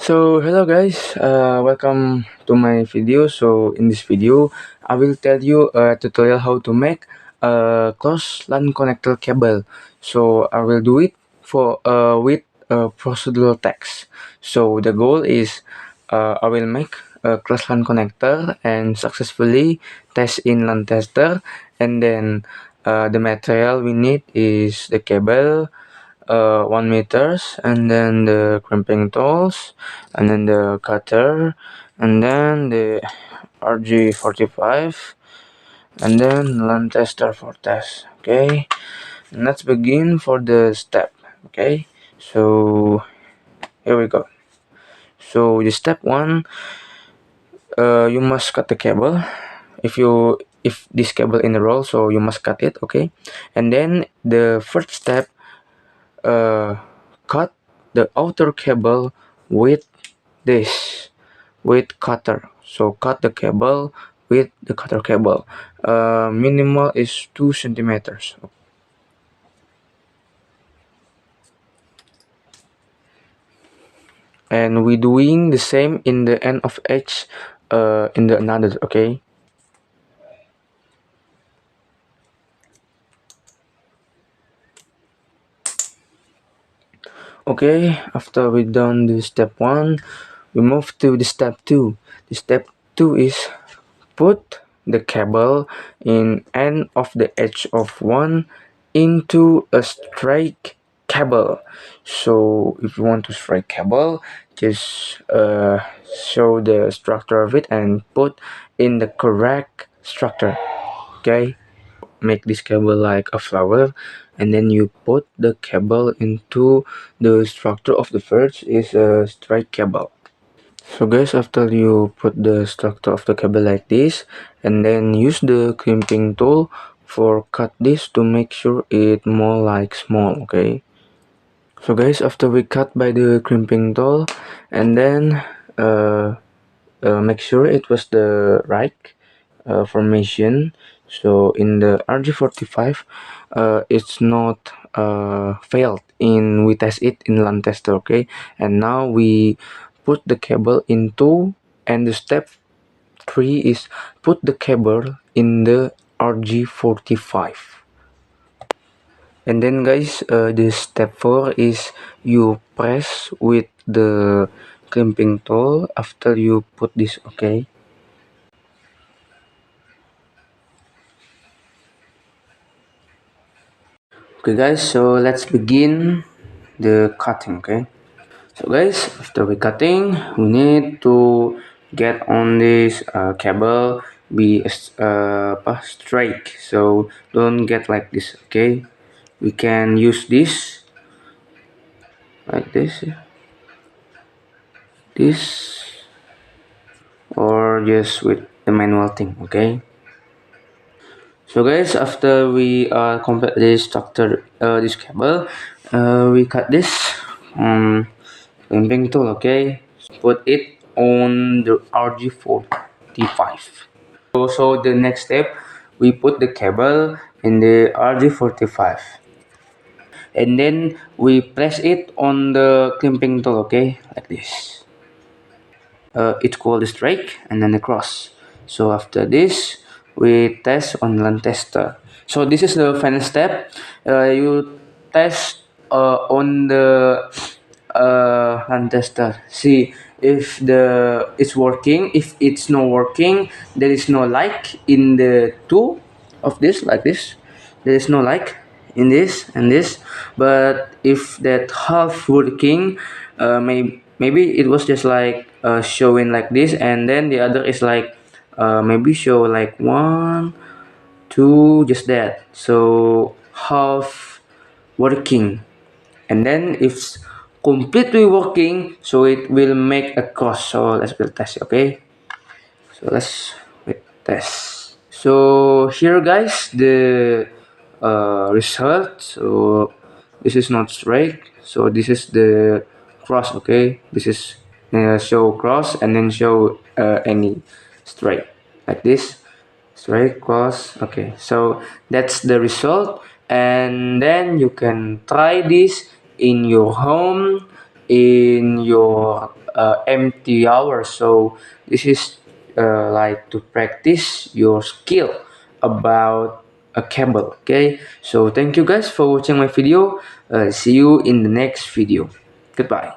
So hello guys, welcome to my video. So in this video I will tell you a tutorial how to make a Cross Lan Connector cable. So I will do it for with procedural text. So the goal is I will make a Cross Lan Connector and successfully test in LAN tester, and then the material we need is the cable, 1 meters, and then the crimping tools, and then the cutter, and then the RG45, and then LAN tester for test. Okay, and let's begin for the step. Okay, so here we go. So the step one, you must cut the cable. If this cable in a roll, so you must cut it. Okay, and then the first step, cut the outer cable with this with cutter. So cut the cable with the cutter cable. Minimal is 2 centimeters. And we doing the same in the end of edge, in the another. Okay, after we done the step one, we move to the step two. The step two is put the cable in end of the edge of one into a straight cable. So if you want to straight cable, just show the structure of it and put in the correct structure. Okay, make this cable like a flower, and then you put the cable into the structure of the first is a straight cable. So guys, after you put the structure of the cable like this, and then use the crimping tool for cut this to make sure it more like small. Okay, so guys, after we cut by the crimping tool, and then make sure it was the right formation. So in the RG45, it's not failed in we test it in LAN tester. Okay, and now we put the cable into, and the step 3 is put the cable in the RG45. And then guys, the step 4 is you press with the crimping tool after you put this. Okay, guys, so let's begin the cutting. Okay, so guys, after we cutting, we need to get on this cable, be straight, so don't get like this. Okay, we can use this like this, or just with the manual thing. Okay, so guys, after we complete this structure, this cable, we cut this crimping tool. Okay, put it on the RG45. So the next step, we put the cable in the RG45, and then we press it on the crimping tool. Okay, like this. It's called the strike and then the cross. So after this, we test on LAN tester. So this is the final step. You test on the LAN tester. See if it's working. If it's not working, there is no like in the two of this, like this. There is no like in this and this. But if that half working, maybe it was just like showing like this, and then the other is like maybe show like 1 2, just that, so half working. And then if it's completely working, so it will make a cross. So let's build test. Okay, so let's wait, test. So here guys, the result. So this is not straight, so this is the cross. Okay, this is show cross, and then show any straight, like this, straight cross. Okay, so that's the result, and then you can try this in your home, in your empty hours. So this is like to practice your skill about a cable. Okay, so thank you guys for watching my video. See you in the next video. Goodbye.